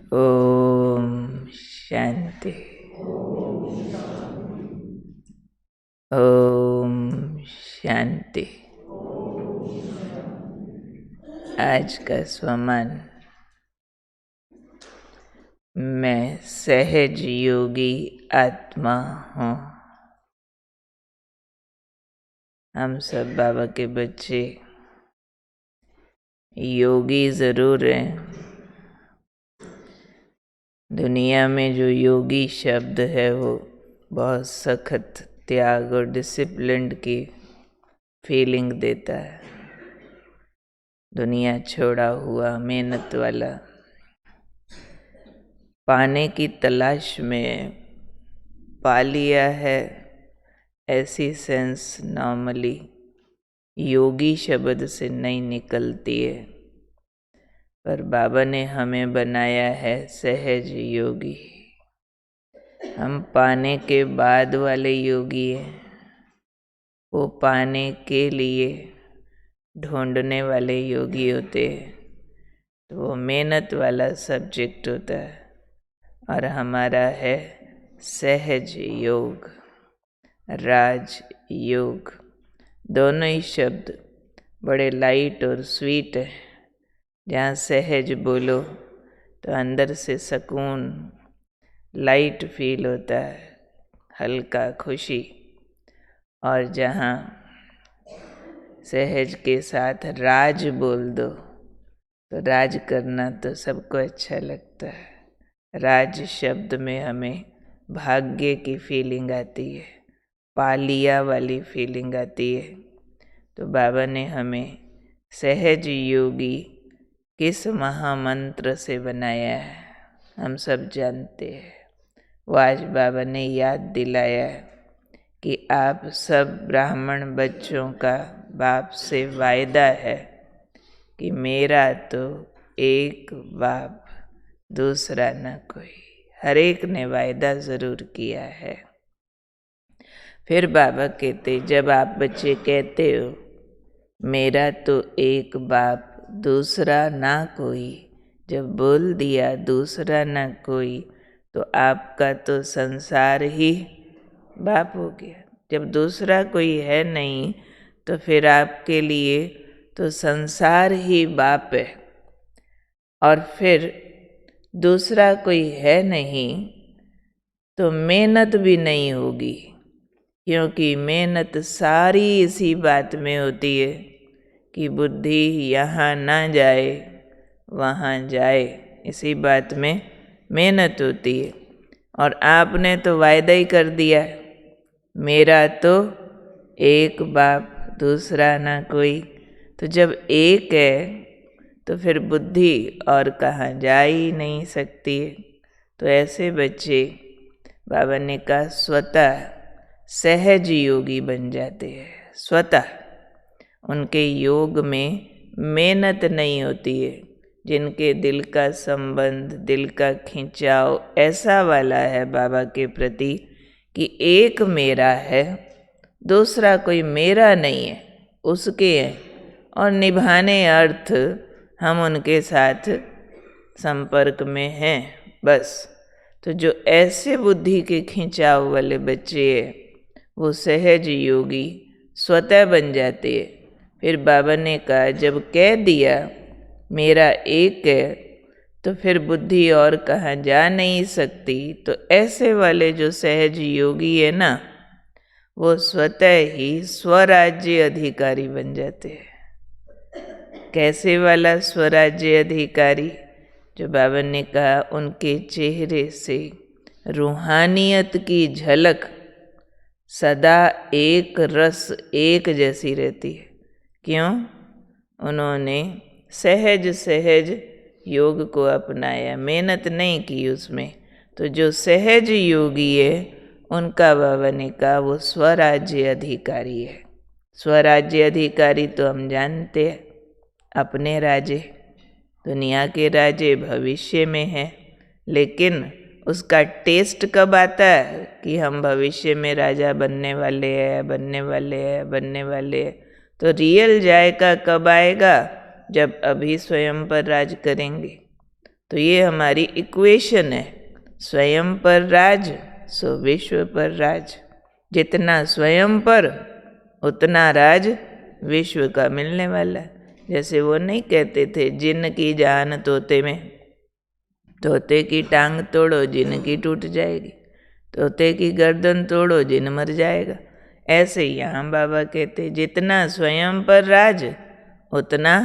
ओम शांति। ओम शांति। आज का स्वमान। मैं सहज योगी आत्मा हूँ। हम सब बाबा के बच्चे योगी ज़रूर हैं। दुनिया में जो योगी शब्द है वो बहुत सख्त त्याग और डिसिप्लिन की फीलिंग देता है। दुनिया छोड़ा हुआ मेहनत वाला, पाने की तलाश में पा लिया है, ऐसी सेंस नॉर्मली योगी शब्द से नहीं निकलती है। पर बाबा ने हमें बनाया है सहज योगी। हम पाने के बाद वाले योगी हैं। वो पाने के लिए ढूंढने वाले योगी होते हैं, तो वो मेहनत वाला सब्जेक्ट होता है। और हमारा है सहज योग, राज योग। दोनों ही शब्द बड़े लाइट और स्वीट है। जहाँ सहज बोलो तो अंदर से सुकून, लाइट फील होता है, हल्का खुशी। और जहाँ सहज के साथ राज बोल दो तो राज करना तो सबको अच्छा लगता है। राज शब्द में हमें भाग्य की फीलिंग आती है, पालिया वाली फीलिंग आती है। तो बाबा ने हमें सहज योगी किस महामंत्र से बनाया है हम सब जानते हैं। वो आज बाबा ने याद दिलाया कि आप सब ब्राह्मण बच्चों का बाप से वायदा है कि मेरा तो एक बाप, दूसरा न कोई। हर एक ने वायदा ज़रूर किया है। फिर बाबा कहते, जब आप बच्चे कहते हो मेरा तो एक बाप, दूसरा ना कोई, जब बोल दिया दूसरा ना कोई, तो आपका तो संसार ही बाप हो गया। जब दूसरा कोई है नहीं तो फिर आपके लिए तो संसार ही बाप है। और फिर दूसरा कोई है नहीं तो मेहनत भी नहीं होगी, क्योंकि मेहनत सारी इसी बात में होती है कि बुद्धि यहाँ ना जाए वहाँ जाए। इसी बात में मेहनत होती है। और आपने तो वायदा ही कर दिया, मेरा तो एक बाप, दूसरा ना कोई। तो जब एक है तो फिर बुद्धि और कहाँ जा ही नहीं सकती है। तो ऐसे बच्चे बाबा ने कहा स्वतः सहज योगी बन जाते हैं। स्वतः उनके योग में मेहनत नहीं होती है। जिनके दिल का संबंध, दिल का खिंचाव ऐसा वाला है बाबा के प्रति कि एक मेरा है, दूसरा कोई मेरा नहीं है, उसके है। और निभाने अर्थ हम उनके साथ संपर्क में हैं, बस। तो जो ऐसे बुद्धि के खिंचाव वाले बच्चे हैं वो सहज योगी स्वतः बन जाते हैं। फिर बाबा ने कहा जब कह दिया मेरा एक है तो फिर बुद्धि और कहाँ जा नहीं सकती। तो ऐसे वाले जो सहज योगी है ना, वो स्वतः ही स्वराज्य अधिकारी बन जाते हैं। कैसे वाला स्वराज्य अधिकारी? जो बाबा ने कहा उनके चेहरे से रूहानियत की झलक सदा एक रस, एक जैसी रहती है। क्यों? उन्होंने सहज सहज योग को अपनाया, मेहनत नहीं की उसमें। तो जो सहज योगी है उनका बाबा ने कहा वो स्वराज्य अधिकारी है। स्वराज्य अधिकारी तो हम जानते हैं, अपने राजे, दुनिया के राजे भविष्य में है। लेकिन उसका टेस्ट कब आता है कि हम भविष्य में राजा बनने वाले हैं, बनने वाले हैं, बनने वाले हैं। तो रियल जायका कब आएगा? जब अभी स्वयं पर राज करेंगे। तो ये हमारी इक्वेशन है, स्वयं पर राज सो विश्व पर राज। जितना स्वयं पर उतना राज विश्व का मिलने वाला है। जैसे वो नहीं कहते थे, जिन की जान तोते में, तोते की टांग तोड़ो जिन की टूट जाएगी, तोते की गर्दन तोड़ो जिन मर जाएगा। ऐसे यहाँ बाबा कहते, जितना स्वयं पर राज उतना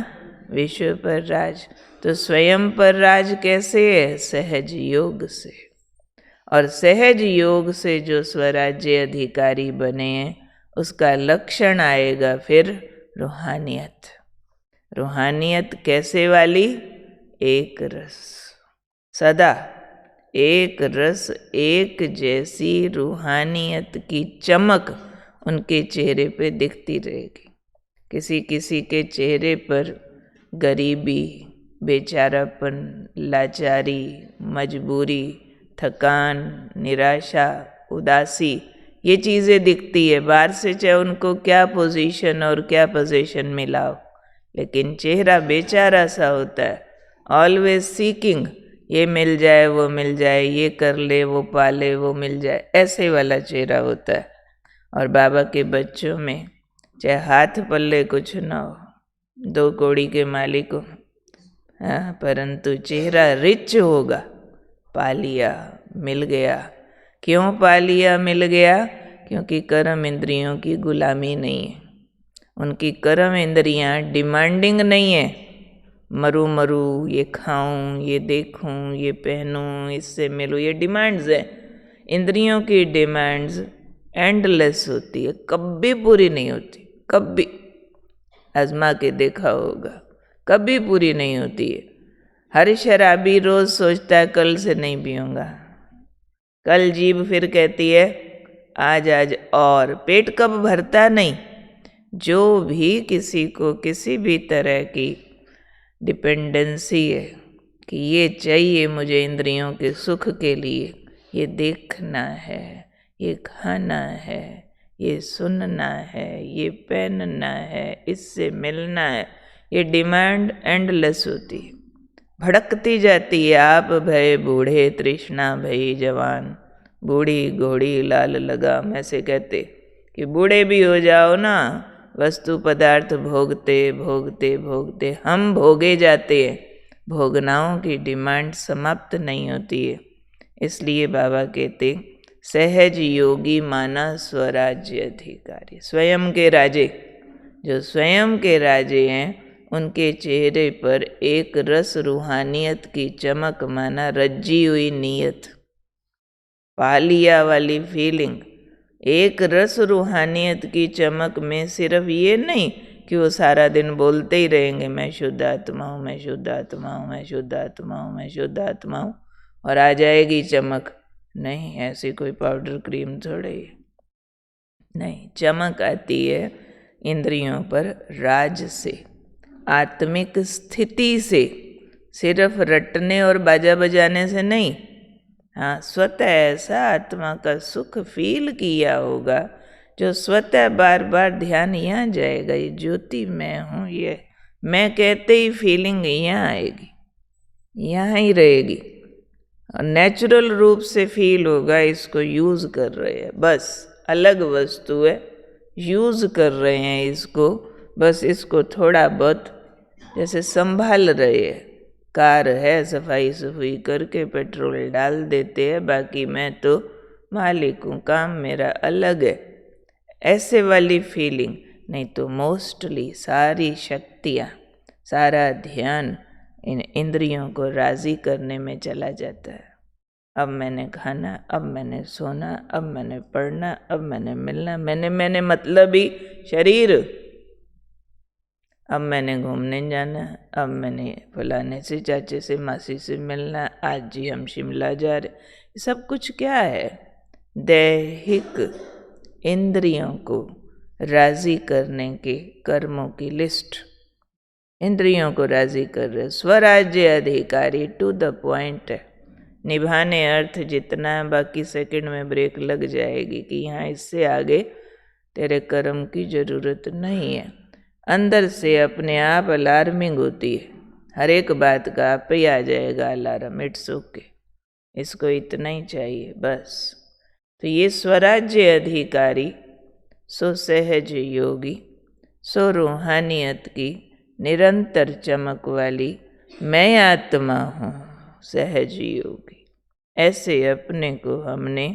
विश्व पर राज। तो स्वयं पर राज कैसे है? सहज योग से। और सहज योग से जो स्वराज्य अधिकारी बने हैं, उसका लक्षण आएगा फिर रूहानियत। रूहानियत कैसे वाली? एक रस, सदा एक रस, एक जैसी रूहानियत की चमक उनके चेहरे पे दिखती रहेगी। किसी किसी के चेहरे पर गरीबी, बेचारापन, लाचारी, मजबूरी, थकान, निराशा, उदासी, ये चीज़ें दिखती है बाहर से, चाहे उनको क्या पोजीशन और क्या पोजीशन मिला हो, लेकिन चेहरा बेचारा सा होता है, ऑलवेज सीकिंग, ये मिल जाए वो मिल जाए, ये कर ले वो पाले वो मिल जाए, ऐसे वाला चेहरा होता है। और बाबा के बच्चों में चाहे हाथ पल्ले कुछ ना हो, 2 कौड़ी के मालिक हो, हाँ, परंतु चेहरा रिच होगा। पा लिया, मिल गया। क्यों पा लिया, मिल गया? क्योंकि कर्म इंद्रियों की गुलामी नहीं है। उनकी कर्म इंद्रियां डिमांडिंग नहीं है, मरू मरू, ये खाऊं, ये देखूं, ये पहनूं, इससे मिलूं, ये डिमांड्स है। इंद्रियों की डिमांड्स एंडलेस होती है, कभी पूरी नहीं होती, कभी। आजमा के देखा होगा, कभी पूरी नहीं होती है। हर शराबी रोज सोचता है कल से नहीं पीऊंगा, कल जीभ फिर कहती है आज आज, और पेट कब भरता नहीं। जो भी किसी को किसी भी तरह की डिपेंडेंसी है कि ये चाहिए मुझे इंद्रियों के सुख के लिए, ये देखना है, ये खाना है, ये सुनना है, ये पहनना है, इससे मिलना है, ये डिमांड एंडलेस होती है, भड़कती जाती है। आप भय बूढ़े तृष्णा भई जवान, बूढ़ी घोड़ी लाल लगाम, ऐसे कहते कि बूढ़े भी हो जाओ ना, वस्तु पदार्थ भोगते भोगते भोगते हम भोगे जाते हैं, भोगनाओं की डिमांड समाप्त नहीं होती है। इसलिए बाबा कहते, सहज योगी माना स्वराज्य अधिकारी। स्वयं के राजे, जो स्वयं के राजे हैं, उनके चेहरे पर एक रस रूहानियत की चमक माना रज्जी हुई नीयत, पालिया वाली फीलिंग। एक रस रूहानियत की चमक में सिर्फ ये नहीं कि वो सारा दिन बोलते ही रहेंगे मैं शुद्ध आत्मा हूँ, मैं शुद्ध आत्मा हूँ, मैं शुद्ध आत्मा हूँ, मैं शुद्ध आत्मा हूँ, और आ जाएगी चमक। नहीं, ऐसी कोई पाउडर क्रीम थोड़े, नहीं, चमक आती है इंद्रियों पर राज से, आत्मिक स्थिति से, सिर्फ रटने और बाजा बजाने से नहीं। हाँ, स्वतः ऐसा आत्मा का सुख फील किया होगा जो स्वतः बार बार ध्यान यहाँ जाएगा, ये ज्योति मैं हूँ, ये मैं कहते ही फीलिंग यहाँ आएगी, यहाँ ही रहेगी, नेचुरल रूप से फील होगा इसको यूज़ कर रहे हैं, बस अलग वस्तु है, यूज़ कर रहे हैं इसको, बस इसको थोड़ा बहुत जैसे संभाल रहे हैं। कार है, सफाई सफाई करके पेट्रोल डाल देते हैं, बाकी मैं तो मालिक हूँ, काम मेरा अलग है, ऐसे वाली फीलिंग। नहीं तो मोस्टली सारी शक्तियाँ, सारा ध्यान इन इंद्रियों को राज़ी करने में चला जाता है। अब मैंने खाना, अब मैंने सोना, अब मैंने पढ़ना, अब मैंने मिलना, मैंने मतलब ही शरीर, अब मैंने घूमने जाना, अब मैंने फलाने से चाचे से मासी से मिलना, आज जी हम शिमला जा रहे। सब कुछ क्या है? दैहिक इंद्रियों को राज़ी करने के कर्मों की लिस्ट, इंद्रियों को राज़ी कर रहे। स्वराज्य अधिकारी टू द पॉइंट है, निभाने अर्थ जितना, बाकी सेकंड में ब्रेक लग जाएगी कि यहाँ इससे आगे तेरे कर्म की ज़रूरत नहीं है। अंदर से अपने आप अलार्मिंग होती है, हर एक बात का आप ही आ जाएगा अलार्म, इट्स ओके, इसको इतना ही चाहिए बस। तो ये स्वराज्य अधिकारी, सो सहज योगी, सो रूहानियत की निरंतर चमक वाली मैं आत्मा हूँ सहज योगी। ऐसे अपने को हमने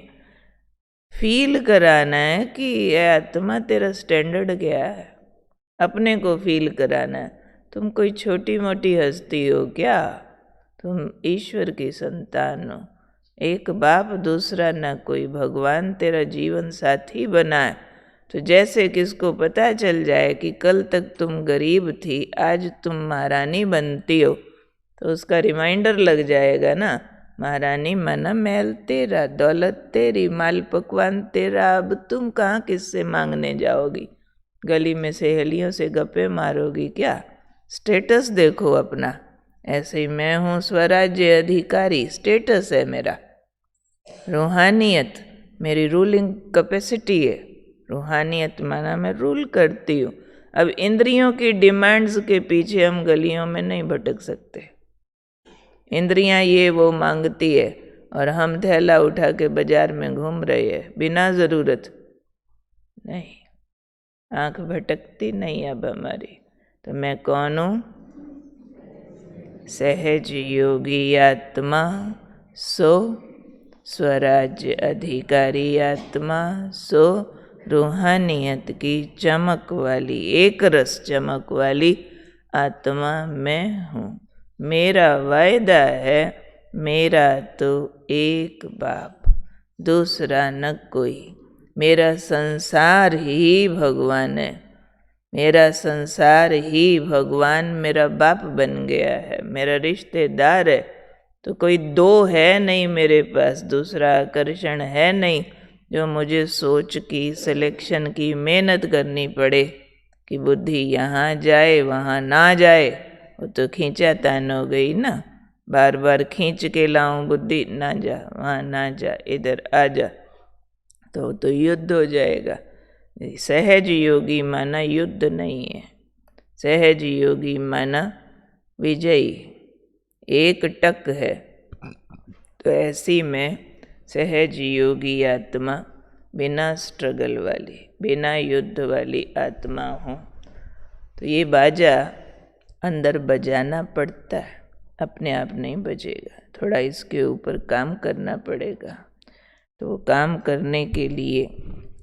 फील कराना है कि ये आत्मा तेरा स्टैंडर्ड क्या है, अपने को फील कराना है। तुम कोई छोटी मोटी हस्ती हो क्या, तुम ईश्वर की संतान हो, एक बाप दूसरा ना कोई, भगवान तेरा जीवन साथी बना है। तो जैसे किसको पता चल जाए कि कल तक तुम गरीब थी, आज तुम महारानी बनती हो, तो उसका रिमाइंडर लग जाएगा ना, महारानी मना महल तेरा, दौलत तेरी, माल पकवान तेरा, अब तुम कहाँ किससे मांगने जाओगी, गली में सहेलियों से गप्पे मारोगी क्या, स्टेटस देखो अपना। ऐसे ही मैं हूँ स्वराज्य अधिकारी, स्टेटस है मेरा, रूहानियत मेरी रूलिंग कैपेसिटी है, रूहानियत माना मैं रूल करती हूँ। अब इंद्रियों की डिमांड्स के पीछे हम गलियों में नहीं भटक सकते, इंद्रियां ये वो मांगती है और हम थैला उठा के बाजार में घूम रहे हैं बिना ज़रूरत, नहीं, आंख भटकती नहीं अब हमारी। तो मैं कौन हूँ, सहज योगी आत्मा, सो स्वराज्य अधिकारी आत्मा, सो रूहानियत की चमक वाली, एक रस चमक वाली आत्मा मैं हूँ। मेरा वायदा है, मेरा तो एक बाप, दूसरा न कोई, मेरा संसार ही भगवान है, मेरा संसार ही भगवान मेरा बाप बन गया है, मेरा रिश्तेदार है। तो कोई दो है नहीं मेरे पास, दूसरा आकर्षण है नहीं जो मुझे सोच की, सिलेक्शन की मेहनत करनी पड़े कि बुद्धि यहाँ जाए वहाँ ना जाए। वो तो खींचातान हो गई ना, बार बार खींच के लाऊं बुद्धि, ना जा वहाँ, ना जा इधर, आ जा, तो युद्ध हो जाएगा। सहज योगी माना युद्ध नहीं है, सहज योगी माना विजयी, एक टक है। तो ऐसी में सहज योगी आत्मा, बिना स्ट्रगल वाली, बिना युद्ध वाली आत्मा हूँ। तो ये बाजा अंदर बजाना पड़ता है, अपने आप नहीं बजेगा, थोड़ा इसके ऊपर काम करना पड़ेगा। तो काम करने के लिए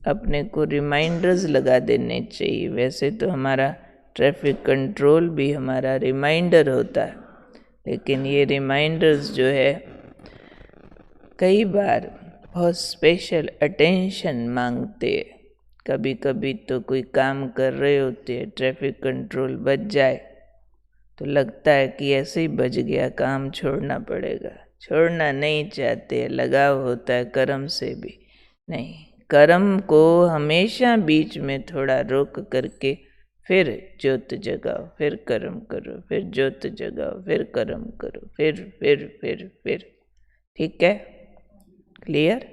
अपने को रिमाइंडर्स लगा देने चाहिए। वैसे तो हमारा ट्रैफिक कंट्रोल भी हमारा रिमाइंडर होता है, लेकिन ये रिमाइंडर्स जो है कई बार बहुत स्पेशल अटेंशन मांगते हैं। कभी कभी तो कोई काम कर रहे होते हैं, ट्रैफिक कंट्रोल बच जाए तो लगता है कि ऐसे ही बच गया, काम छोड़ना पड़ेगा। छोड़ना नहीं चाहते, लगाव होता है कर्म से भी। नहीं, कर्म को हमेशा बीच में थोड़ा रोक करके फिर ज्योत जगाओ, फिर कर्म करो, फिर ज्योत जगाओ, फिर कर्म करो, फिर। ठीक है, क्लियर?